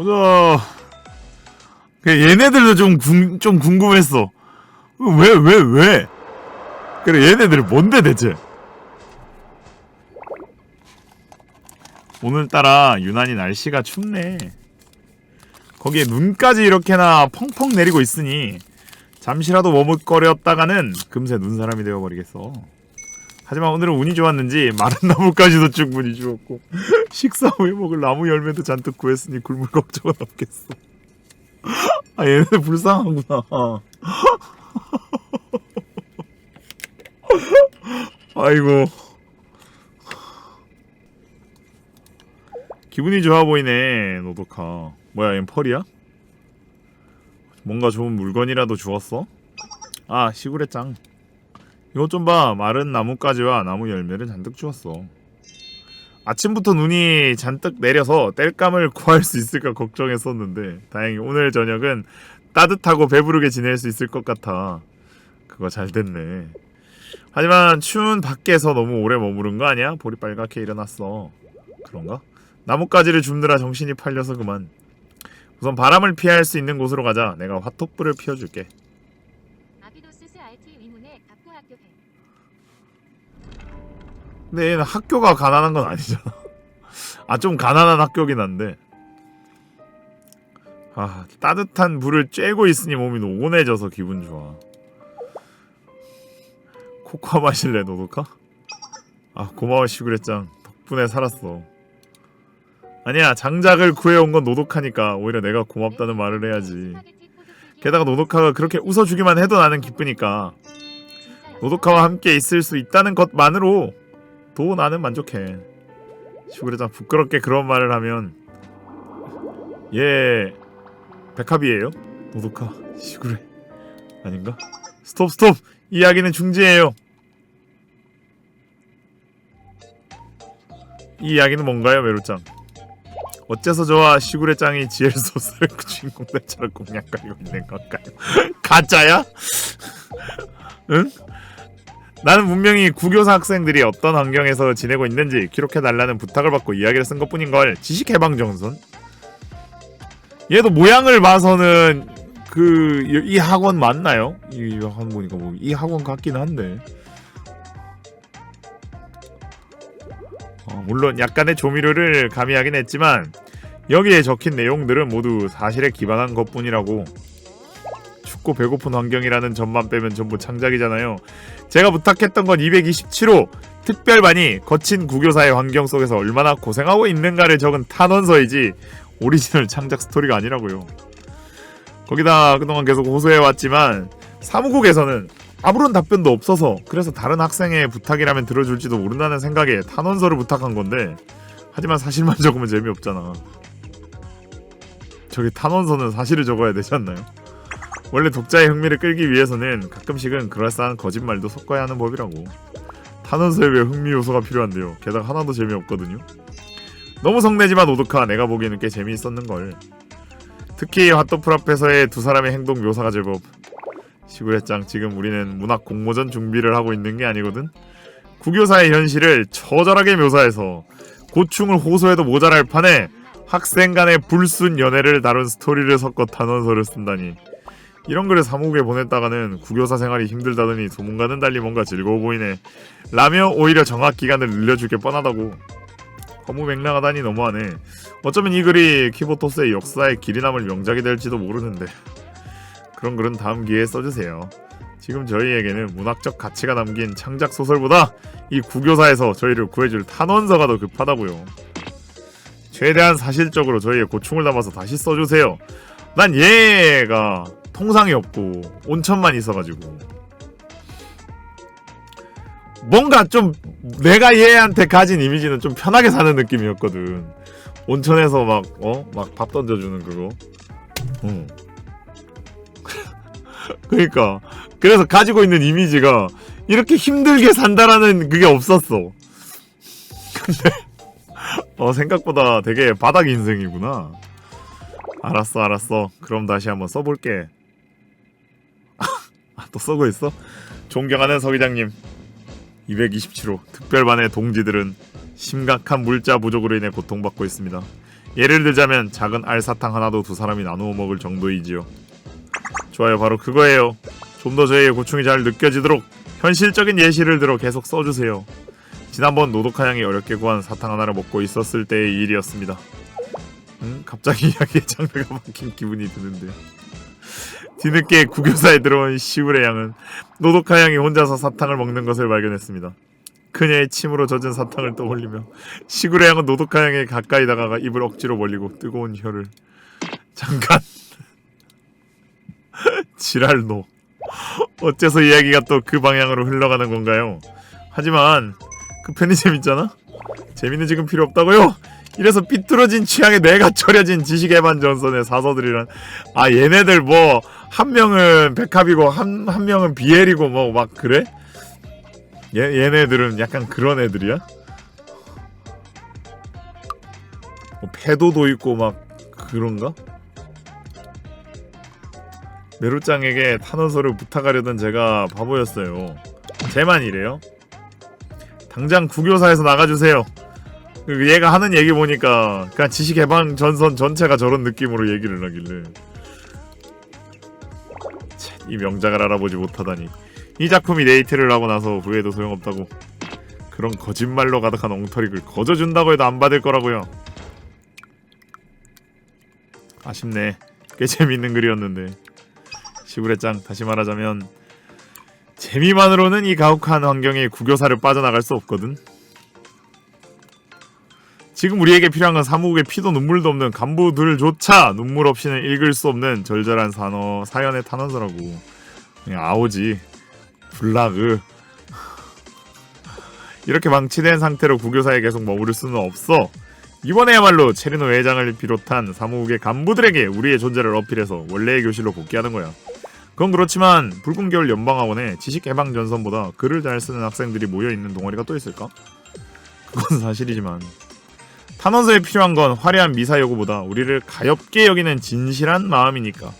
보자. 얘네들도 좀 궁금했어. 왜? 그래, 얘네들 뭔데 대체? 오늘따라 유난히 날씨가 춥네. 거기에 눈까지 이렇게나 펑펑 내리고 있으니 잠시라도 머뭇거렸다가는 금세 눈사람이 되어버리겠어. 하지만 오늘은 운이 좋았는지 마른 나무까지도 충분히 주었고 식사 후에 먹을 나무 열매도 잔뜩 구했으니 굶을 걱정은 없겠어. 아, 얘네들 불쌍하구나. 아이고. 기분이 좋아 보이네, 노도카. 뭐야, 얜 펄이야? 뭔가 좋은 물건이라도 주었어? 아, 시구레 짱. 이것 좀 봐. 마른 나뭇가지와 나무 열매를 잔뜩 주었어. 아침부터 눈이 잔뜩 내려서 땔감을 구할 수 있을까 걱정했었는데 다행히 오늘 저녁은 따뜻하고 배부르게 지낼 수 있을 것 같아. 그거 잘 됐네. 하지만 추운 밖에서 너무 오래 머무른 거 아니야? 볼이 빨갛게 일어났어. 그런가? 나뭇가지를 줍느라 정신이 팔려서 그만. 우선 바람을 피할 수 있는 곳으로 가자. 내가 화토불을 피워줄게. 아비도스스 RT 위문의 각부 학교 배. 근데 얘는 학교가 가난한 건 아니잖아. 아, 좀 가난한 학교긴 한데. 아, 따뜻한 불을 쬐고 있으니 몸이 노곤해져서 기분 좋아. 코코아 마실래, 노도카? 아, 고마워, 시구레짱. 덕분에 살았어. 아니야, 장작을 구해온 건 노도카니까 오히려 내가 고맙다는 말을 해야지. 게다가 노도카가 그렇게 웃어주기만 해도 나는 기쁘니까. 노도카와 함께 있을 수 있다는 것만으로 도 나는 만족해. 시구레짱 부끄럽게 그런 말을 하면 얘 백합이에요? 노도카, 시구레 아닌가? 스톱! 이 이야기는 중지해요. 이 이야기는 뭔가요, 메루짱? 어째서 저와 시구레짱이 지엘 소설의 주인공들처럼 공략거리고 있는 걸까요? 가짜야? 응? 나는 분명히 국교사 학생들이 어떤 환경에서 지내고 있는지 기록해달라는 부탁을 받고 이야기를 쓴 것뿐인걸. 지식해방정선? 얘도 모양을 봐서는 이 학원 맞나요? 이 학원 보니까 뭐 이 학원 같긴 한데. 물론 약간의 조미료를 가미하긴 했지만 여기에 적힌 내용들은 모두 사실에 기반한 것뿐이라고. 춥고 배고픈 환경이라는 점만 빼면 전부 창작이잖아요. 제가 부탁했던 건 227호 특별반이 거친 국교사의 환경 속에서 얼마나 고생하고 있는가를 적은 탄원서이지 오리지널 창작 스토리가 아니라고요. 거기다 그동안 계속 호소해왔지만 사무국에서는 아무런 답변도 없어서 그래서 다른 학생의 부탁이라면 들어줄지도 모른다는 생각에 탄원서를 부탁한 건데, 하지만 사실만 적으면 재미없잖아. 저기 탄원서는 사실을 적어야 되지 않나요? 원래 독자의 흥미를 끌기 위해서는 가끔씩은 그럴싸한 거짓말도 섞어야 하는 법이라고. 탄원서에 왜 흥미 요소가 필요한데요? 게다가 하나도 재미없거든요. 너무 성내지만 오도카, 내가 보기에는 꽤 재미있었는걸. 특히 핫도플 앞에서의 두 사람의 행동 묘사가 제법. 시구레짱, 지금 우리는 문학 공모전 준비를 하고 있는 게 아니거든? 국교사의 현실을 처절하게 묘사해서 고충을 호소해도 모자랄 판에 학생 간의 불순 연애를 다룬 스토리를 섞어 탄원서를 쓴다니. 이런 글을 사무국에 보냈다가는 국교사 생활이 힘들다더니 소문과는 달리 뭔가 즐거워 보이네. 라며 오히려 정학기간을 늘려줄 게 뻔하다고. 허무맹랑하다니 너무하네. 어쩌면 이 글이 키보토스의 역사에 길이 남을 명작이 될지도 모르는데. 그런 글은 다음 기회에 써주세요. 지금 저희에게는 문학적 가치가 담긴 창작 소설보다 이 국교사에서 저희를 구해줄 탄원서가 더 급하다고요. 최대한 사실적으로 저희의 고충을 담아서 다시 써주세요. 난 얘가 통상이 없고 온천만 있어가지고 뭔가 좀 내가 얘한테 가진 이미지는 좀 편하게 사는 느낌이었거든. 온천에서 막 밥 던져주는 그거. 그러니까 그래서 가지고 있는 이미지가 이렇게 힘들게 산다라는 그게 없었어. 근데 생각보다 되게 바닥 인생이구나. 알았어. 그럼 다시 한번 써볼게. 또 쓰고 있어? 존경하는 서기장님, 227호 특별반의 동지들은 심각한 물자 부족으로 인해 고통받고 있습니다. 예를 들자면 작은 알사탕 하나도 두 사람이 나누어 먹을 정도이지요. 좋아요, 바로 그거예요. 좀 더 저희의 고충이 잘 느껴지도록 현실적인 예시를 들어 계속 써주세요. 지난번 노도카 양이 어렵게 구한 사탕 하나를 먹고 있었을 때의 일이었습니다. 갑자기 이야기의 장르가 바뀐 기분이 드는데요. 뒤늦게 국유사에 들어온 시우레 양은 노도카 양이 혼자서 사탕을 먹는 것을 발견했습니다. 그녀의 침으로 젖은 사탕을 떠올리며 시구레 양은 노도카 양에 가까이 다가가 입을 억지로 벌리고 뜨거운 혀를 잠깐 지랄노. 어째서 이야기가 또 그 방향으로 흘러가는 건가요? 하지만 그 편이 재밌잖아? 재미는 지금 필요 없다고요? 이래서 삐뚤어진 취향에 내가 처려진 지식에반 전선의 사서들이란, 아 얘네들 뭐 한 명은 백합이고 한 명은 비엘이고 뭐 막 그래? 얘네들은 약간 그런 애들이야? 뭐 패도도 있고 막 그런가? 메루짱에게 탄원서를 부탁하려던 제가 바보였어요. 쟤만 이래요. 당장 국교사에서 나가주세요. 얘가 하는 얘기 보니까 그냥 지식개방 전선 전체가 저런 느낌으로 얘기를 하길래, 이 명작을 알아보지 못하다니. 이 작품이 네이트를 하고 나서 후회도 소용없다고, 그런 거짓말로 가득한 엉터리를 거저준다고 해도 안 받을 거라고요. 아쉽네. 꽤 재밌는 글이었는데. 시구레짱, 다시 말하자면 재미만으로는 이 가혹한 환경에 국교사를 빠져나갈 수 없거든. 지금 우리에게 필요한 건 사무국의 피도 눈물도 없는 간부들조차 눈물 없이는 읽을 수 없는 절절한 사연의 탄원서라고. 그냥 아오지 블라그. 이렇게 망치된 상태로 국교사에 계속 머무를 수는 없어. 이번에야말로 체리노 회장을 비롯한 사무국의 간부들에게 우리의 존재를 어필해서 원래의 교실로 복귀하는 거야. 그건 그렇지만 붉은 겨울 연방학원에 지식개방전선보다 글을 잘 쓰는 학생들이 모여있는 동아리가 또 있을까? 그건 사실이지만 탄원서에 필요한 건 화려한 미사 여구보다 우리를 가엾게 여기는 진실한 마음이니까.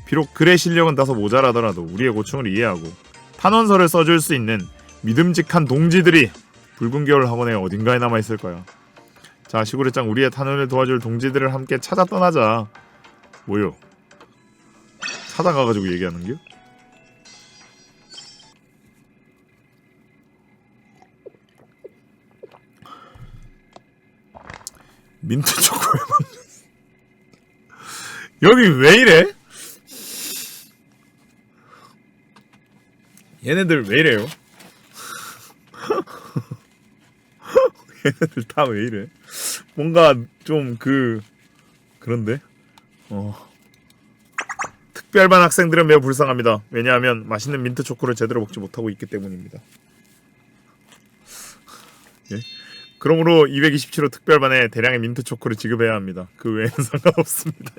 비록 글의 실력은 다소 모자라더라도 우리의 고충을 이해하고 탄원서를 써줄 수 있는 믿음직한 동지들이 붉은 겨울 학원에 어딘가에 남아있을 거야. 자, 시구레짱, 우리의 탄원을 도와줄 동지들을 함께 찾아 떠나자. 뭐요? 찾아가가지고 얘기하는겨? 민트 초코에 여기 왜 이래? 얘네들 왜 이래요? 얘네들 다 왜 이래? 뭔가 좀 그런데? 특별반 학생들은 매우 불쌍합니다. 왜냐하면 맛있는 민트 초코를 제대로 먹지 못하고 있기 때문입니다. 예? 그러므로 227호 특별반에 대량의 민트 초코를 지급해야 합니다. 그 외에는 상관없습니다.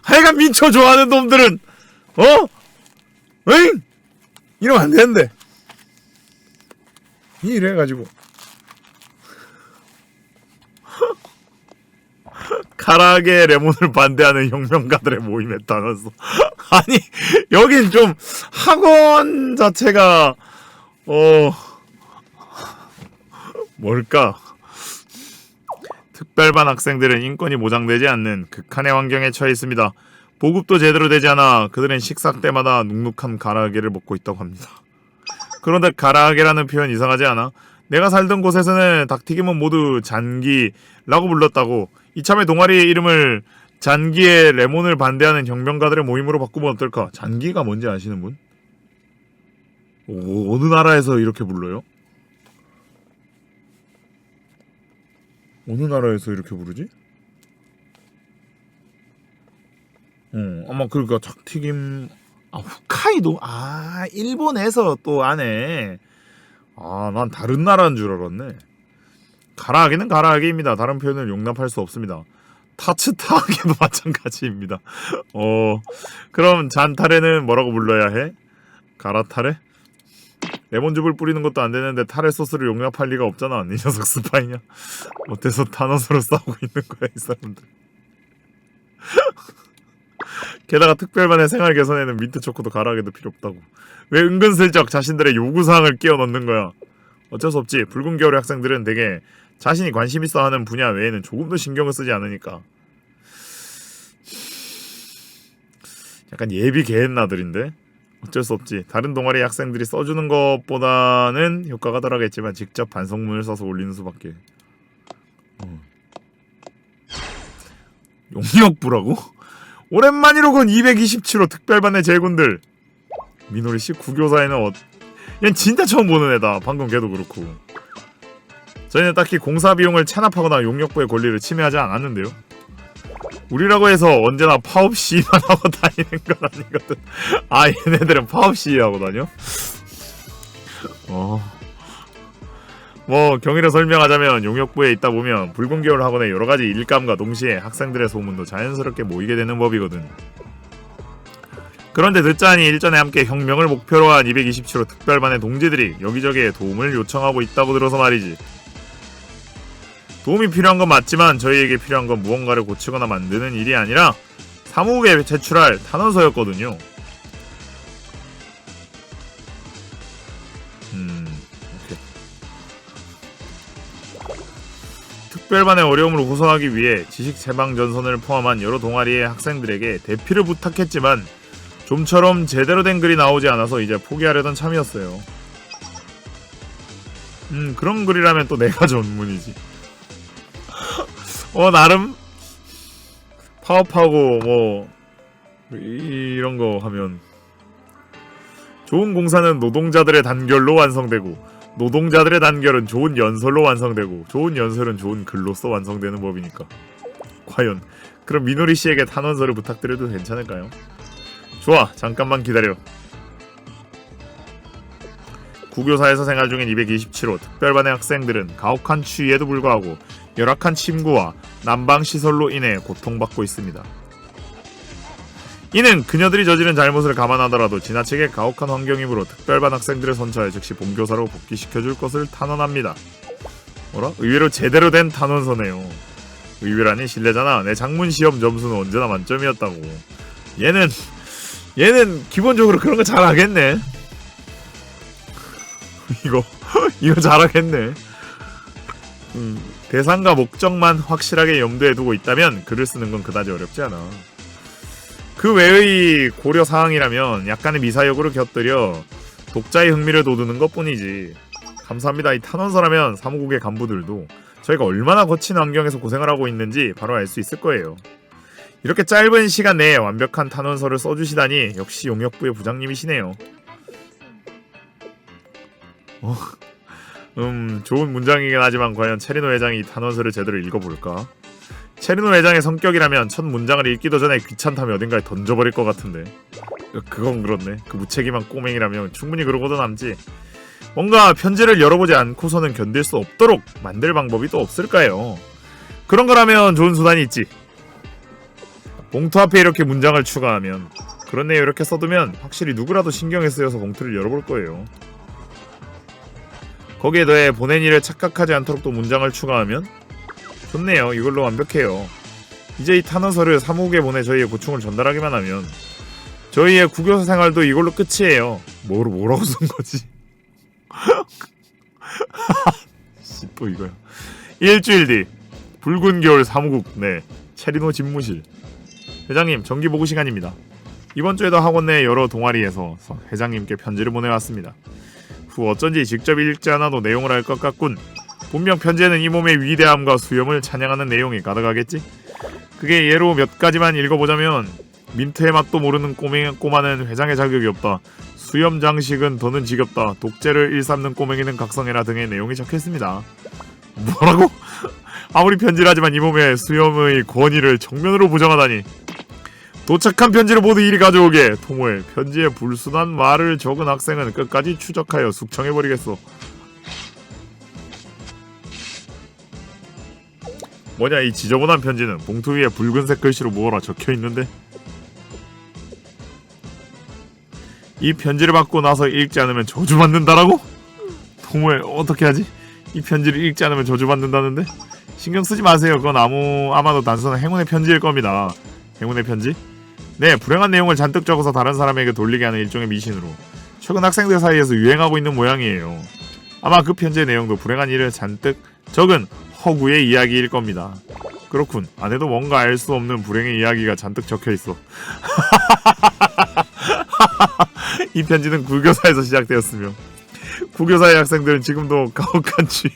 하여간 민초 좋아하는 놈들은 응? 이러면 안 되는데. 이래가지고 가락의 레몬을 반대하는 혁명가들의 모임에 따라서 아니 여긴 좀 학원 자체가 뭘까? 특별반 학생들은 인권이 보장되지 않는 극한의 환경에 처해 있습니다. 보급도 제대로 되지 않아 그들은 식사 때마다 눅눅한 가라아게를 먹고 있다고 합니다. 그런데 가라아게라는 표현 이상하지 않아? 내가 살던 곳에서는 닭튀김은 모두 잔기라고 불렀다고. 이참에 동아리의 이름을 잔기의 레몬을 반대하는 혁명가들의 모임으로 바꾸면 어떨까? 잔기가 뭔지 아시는 분? 어느 나라에서 이렇게 불러요? 어느 나라에서 이렇게 부르지? 아마 그러니까 닭튀김, 홋카이도, 일본에서 또 안에, 난 다른 나라인 줄 알았네. 가라아게는 가라아게입니다. 다른 표현을 용납할 수 없습니다. 타츠타하게도 마찬가지입니다. 그럼 잔타레는 뭐라고 불러야 해? 가라타레? 레몬즙을 뿌리는 것도 안 되는데 타레 소스를 용납할 리가 없잖아. 이 녀석 스파이냐? 어때서 타노스로 싸우고 있는 거야 이 사람들. 게다가 특별반의 생활 개선에는 민트 초코도 가라아게도 필요 없다고. 왜 은근슬쩍 자신들의 요구사항을 끼워 넣는 거야? 어쩔 수 없지. 붉은 겨울의 학생들은 되게 자신이 관심 있어 하는 분야 외에는 조금도 신경을 쓰지 않으니까 약간 예비 개했나들인데 어쩔 수 없지. 다른 동아리 학생들이 써주는 것보다는 효과가 덜하겠지만 직접 반성문을 써서 올리는 수밖에. 용역부라고? 오랜만이로군. 227호 특별반의 제군들. 미노리씨 구교사에는 얘는 진짜 처음 보는 애다. 방금 걔도 그렇고. 저희는 딱히 공사 비용을 체납하거나 용역부의 권리를 침해하지 않았는데요. 우리라고 해서 언제나 파업 시위만 하고 다니는 건 아니거든. 아, 얘네들은 파업 시위하고 다녀? 뭐 경위를 설명하자면 용역부에 있다 보면 불공개월 학원의 여러가지 일감과 동시에 학생들의 소문도 자연스럽게 모이게 되는 법이거든. 그런데 듣자니 일전에 함께 혁명을 목표로 한 227호 특별반의 동지들이 여기저기에 도움을 요청하고 있다고 들어서 말이지. 도움이 필요한 건 맞지만 저희에게 필요한 건 무언가를 고치거나 만드는 일이 아니라 사무국에 제출할 탄원서였거든요. 오케이. 특별반의 어려움을 호소하기 위해 지식 제방 전선을 포함한 여러 동아리의 학생들에게 대피를 부탁했지만 좀처럼 제대로 된 글이 나오지 않아서 이제 포기하려던 참이었어요. 그런 글이라면 또 내가 전문이지. 나름 파업하고 뭐 이런 거 하면 좋은 공사는 노동자들의 단결로 완성되고 노동자들의 단결은 좋은 연설로 완성되고 좋은 연설은 좋은 글로써 완성되는 법이니까. 과연 그럼 미노리 씨에게 탄원서를 부탁드려도 괜찮을까요? 좋아, 잠깐만 기다려. 구교사에서 생활 중인 227호 특별반의 학생들은 가혹한 추위에도 불구하고 열악한 침구와 난방시설로 인해 고통받고 있습니다. 이는 그녀들이 저지른 잘못을 감안하더라도 지나치게 가혹한 환경이므로 특별반 학생들을 선처해 즉시 본교사로 복귀시켜줄 것을 탄원합니다. 뭐라? 의외로 제대로 된 탄원서네요. 의외라니 실례잖아. 내 장문시험 점수는 언제나 만점이었다고. 얘는 기본적으로 그런 거 잘하겠네. 이거 잘하겠네. 대상과 목적만 확실하게 염두에 두고 있다면 글을 쓰는 건 그다지 어렵지 않아. 그 외의 고려 사항이라면 약간의 미사역으로 곁들여 독자의 흥미를 돋우는 것뿐이지. 감사합니다. 이 탄원서라면 사무국의 간부들도 저희가 얼마나 거친 환경에서 고생을 하고 있는지 바로 알 수 있을 거예요. 이렇게 짧은 시간 내에 완벽한 탄원서를 써주시다니 역시 용역부의 부장님이시네요. 좋은 문장이긴 하지만 과연 체리노 회장이 이 탄원서를 제대로 읽어볼까? 체리노 회장의 성격이라면 첫 문장을 읽기도 전에 귀찮다며 어딘가에 던져버릴 것 같은데. 그건 그렇네. 그 무책임한 꼬맹이라면 충분히 그러고도 남지. 뭔가 편지를 열어보지 않고서는 견딜 수 없도록 만들 방법이 또 없을까요? 그런 거라면 좋은 수단이 있지. 봉투 앞에 이렇게 문장을 추가하면, 그렇네요. 이렇게 써두면 확실히 누구라도 신경에 쓰여서 봉투를 열어볼 거예요. 거기에 더해 보낸 일을 착각하지 않도록 또 문장을 추가하면 좋네요. 이걸로 완벽해요. 이제 이 탄원서를 사무국에 보내 저희의 고충을 전달하기만 하면 저희의 구교사 생활도 이걸로 끝이에요. 뭐라고 쓴 거지? 또 이거야. 일주일 뒤 붉은 겨울 사무국 내 체리노 집무실. 회장님, 정기 보고 시간입니다. 이번 주에도 학원 내 여러 동아리에서 회장님께 편지를 보내왔습니다. 후 어쩐지 직접 읽지 않아도 내용을 알 것 같군. 분명 편지에는 이 몸의 위대함과 수염을 찬양하는 내용이 가득하겠지? 그게 예로 몇 가지만 읽어보자면, 민트의 맛도 모르는 꼬마는 회장의 자격이 없다. 수염 장식은 더는 지겹다. 독재를 일삼는 꼬맹이는 각성해라 등의 내용이 적혀있습니다. 뭐라고? 아무리 편지라지만 이 몸의 수염의 권위를 정면으로 부정하다니. 도착한 편지를 모두 이리 가져오게. 토모에 편지에 불순한 말을 적은 학생은 끝까지 추적하여 숙청해버리겠소. 뭐냐 이 지저분한 편지는. 봉투 위에 붉은색 글씨로 뭐라 적혀있는데? 이 편지를 받고 나서 읽지 않으면 저주받는다라고? 토모에 어떻게 하지? 이 편지를 읽지 않으면 저주받는다는데? 신경 쓰지 마세요. 그건 아마도 단순한 행운의 편지일 겁니다. 행운의 편지? 네, 불행한 내용을 잔뜩 적어서 다른 사람에게 돌리게 하는 일종의 미신으로 최근 학생들 사이에서 유행하고 있는 모양이에요. 아마 그 편지의 내용도 불행한 일을 잔뜩 적은 허구의 이야기일 겁니다. 그렇군. 안에도 뭔가 알 수 없는 불행의 이야기가 잔뜩 적혀있어. 이 편지는 구교사에서 시작되었으며 구교사의 학생들은 지금도 가혹한 취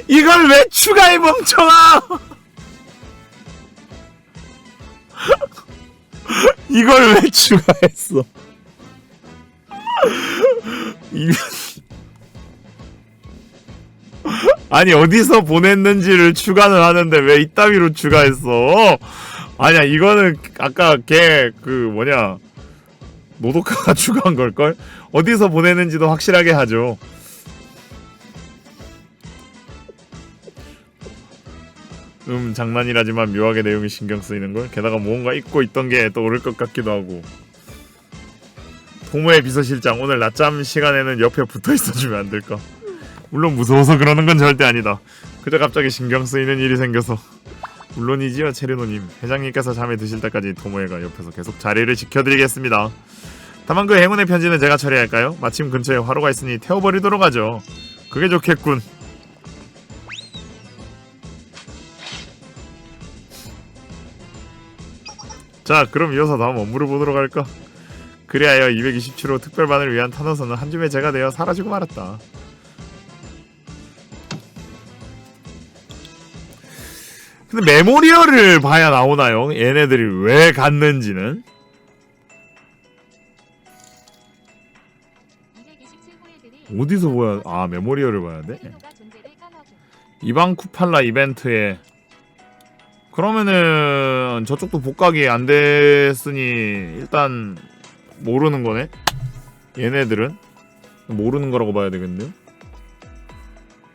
이걸 왜 추가해 멍청아! 이걸 왜 추가했어? 아니 어디서 보냈는지를 추가는 하는데 왜 이따위로 추가했어? 아니야 이거는 아까 걔 그 뭐냐 노도카가 추가한 걸걸? 어디서 보내는지도 확실하게 하죠. 장난이라지만 묘하게 내용이 신경 쓰이는걸? 게다가 무언가 잊고 있던 게 떠오를 것 같기도 하고. 토모의 비서실장 오늘 낮잠 시간에는 옆에 붙어있어주면 안 될까? 물론 무서워서 그러는 건 절대 아니다. 그저 갑자기 신경 쓰이는 일이 생겨서. 물론이지요 체르노님. 회장님께서 잠에 드실 때까지 토모에가 옆에서 계속 자리를 지켜드리겠습니다. 다만 그 행운의 편지는 제가 처리할까요? 마침 근처에 화로가 있으니 태워버리도록 하죠. 그게 좋겠군. 자 그럼 이어서 다음 업무를 보도록 할까? 그리하여 227호 특별반을 위한 탄원서는 한 줌의 재가 되어 사라지고 말았다. 근데 메모리얼을 봐야 나오나요? 얘네들이 왜 갔는지는? 227호애들이 어디서 보야? 아 메모리얼을 봐야 돼? 신호가 존재를 까먹음. 이방 쿠팔라 이벤트에 그러면은 저쪽도 복각이 안 됐으니 일단 모르는 거네? 얘네들은? 모르는 거라고 봐야 되겠네요?